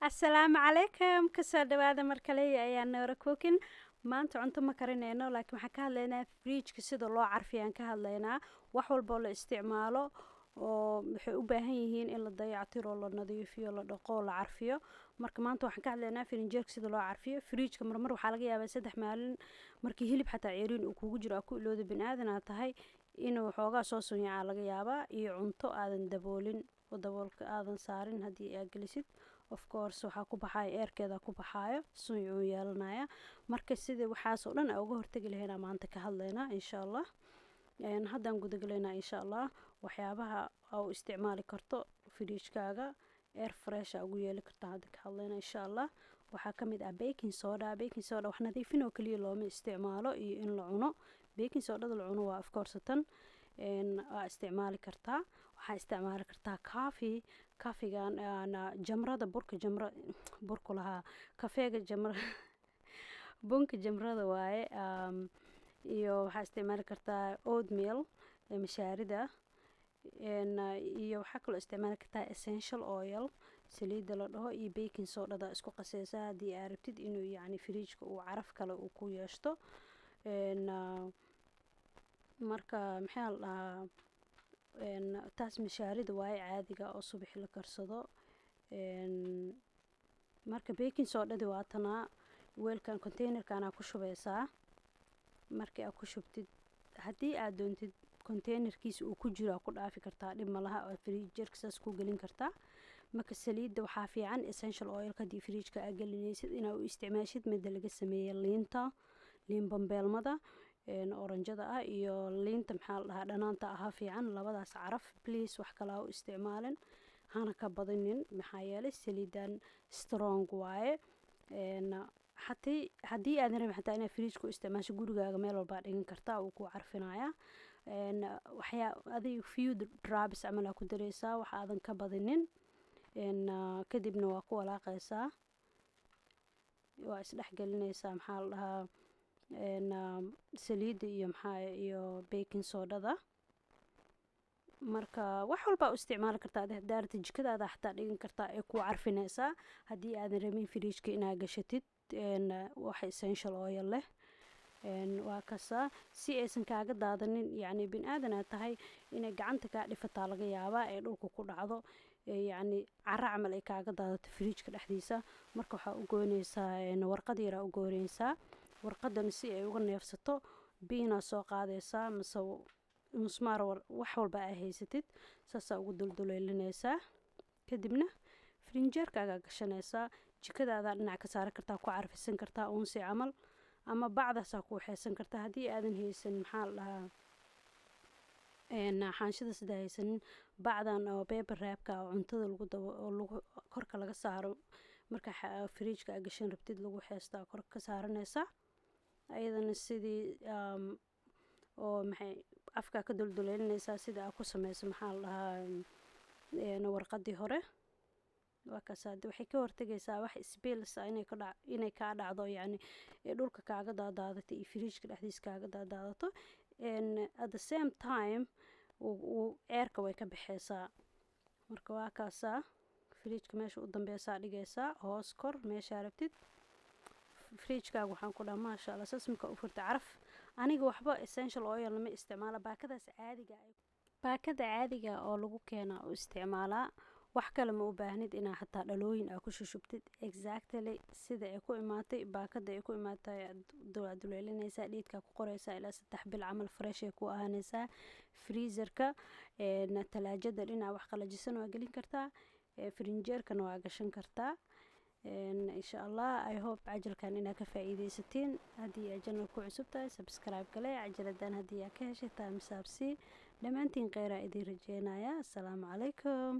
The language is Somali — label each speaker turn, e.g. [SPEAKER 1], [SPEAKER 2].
[SPEAKER 1] Assalaamu calaykum kasoo dhawaada mar kale ayaan Noora Cooking maanta cunto ma karinayno laakiin waxaan ka hadlaynaa fridge-ka sida loo carfiyo aan ka hadlaynaa wax walba oo la isticmaalo oo waxay u baahan yihiin in la dayactiro la nadiifiyo la dhaqo la carfiyo marka maanta waxaan ka hadlaynaa fridge-ka sida loo carfiyo fridge-ka marmar waxaa laga yaabaa 3 maalin markii hilib xataa ceeriin uu kugu jiro ku iloodo bini'aadan aad tahay inuu xoogaa soo sunyacaa laga yaabaa iyo cunto aadan daboolin oo daboolka aadan saarin haddii aad gelisid of course waxaa ku baxaya eerkeeda ku baxaayo sunyuu yeelanaya marka sidii waxaas oo dhan uga hortagi lahaynaa maanta ka hadlaynaa insha Allah haddaan gudagalaynaa insha Allah waxyaabaha oo isticmaali karto fridge-kaaga air fresh ugu yeeli kartaa hadda ka hadlaynaa insha Allah waxaa ka mid ah baking soda wax nadiifin oo kaliya looma isticmaalo iyo in la cuno baking soda la cuno waa of course tan waa isticmaali kartaa waxaa isticmaali kartaa kaafigan jamrada burka lahaa kafeega bunka jamrada waaye iyo waxaa isticmaali kartaa oatmeal mashaarida iyo waxaa kaloo isticmaali kartaa essential oil saliida la dhaho iyo baking soda isku qasaysaa haddii aad rabtid inuu yacni fridge-ka uu caraf kale uu ku yeeshto marka maxaa la dhahaa taas mashaarida waaye caadiga oo subax la karsado marka baking soda waa tanaa weelkan containerkan aad ku shubaysaa markii aad ku shubtid haddii aad doontid containerkiisa uu ku jiro ku dhaafi kartaa dhib ma laha oo fridge-ka saas ku gelin kartaa marka saliidda waxaa fiican essential oil kadii fridge-ka aad gelinaysid inaad u isticmaashid midda laga sameeyay liin bambeelmada oranjada ah iyo liinta maxaa la dhahaa dhanaanta aha fiican labadaas caraf please wax kale u isticmaalin hana ka badinin maxaa yeelay saliidan strong waaye haddii aad rabin xataa inaad fridge-ka u isticmaasho gurigaaga meel walba dhigan kartaa uu ku carfinaya adiga few drops camal ku dareysaa wax aadan ka badinin kadibna waa ku walaaqaysaa waa isdhexgelinaysaa maxaa la dhahaa saliida iyo baking sodada marka wax walba u isticmaali kartaa daarta jikadaada xataa dhigan kartaa ee ku carfinaysaa haddii aadan rabin fridge-ka inaad gashatid wax essential oil leh waa kasaa si aysan kaaga daadanin yacni bini'aadan aad tahay inay gacanta kaa dhifataa laga yaabaa ee dhulka ku dhacdo yacni cara camal ay kaaga daadato fridge-ka dhexdiisa marka waxaa u goynaysaa warqad yaraa u goynaysaa warqadan si ay uga neefsato biina soo qaadaysaa mise musmaar wax walba ay haysatid saasaa ugu dulduleelinaysaa kadibna frinjeerkaaga gashanaysaa jikadaada dhinac ka saari kartaa ku carfisan kartaa uunsi camal ama bacdaasaa ku waxaysan kartaa haddii aadan haysan maxaa la dhahaa xaanshida sida haysanin bacdan oo paper wrap-ka oo cuntada lagu korka laga saaro marka fridge-ka aad gashan rabtid lagu waxaystaa korka ka saaranaysaa ayadana sidii oo maxay afka ka dulduleelinaysaa sida aad ku samayso maxaa la dhahaa warqadii hore waa kasaad waxay ka hortagaysaa wax spills inay kaa dhacdo yacni dhulka kaaga daadaadato iyo fridge-ka dhexdiisa kaaga daadaadato at the same time eerka way ka baxaysaa marka waa kaasaa fridge-ka meesha u dambeysaa dhigaysaa hoos kor meeshaa rabtid fridge-kaaga waxaan ku dhahaa maasha Allah saas marka u furta caraf aniga waxba essential oil lama isticmaala baakada caadiga oo lagu keenaa u isticmaalaa wax kale ma u baahnid inaa xataa dhalooyin aad ku shushubtid exactly sida ay ku imaatay baakada ay ku imaatay duleelinaysaa dhiidkaa ku qoraysaa ilaa 3 bil camal fresh ay ku ahaanaysaa freezer-ka talaajada dhinac wax qalajisan waa gelin kartaa frinjeerkana waa gashan kartaa insha Allah I hope cajalkan inaad ka faa'iidaysatiin haddii aad channel ku cusub tahay subscribe kale cajaladan haddii aad ka heshay time saabsi dhammaantiin kheyr idin rajeynaya assalaamu calaykum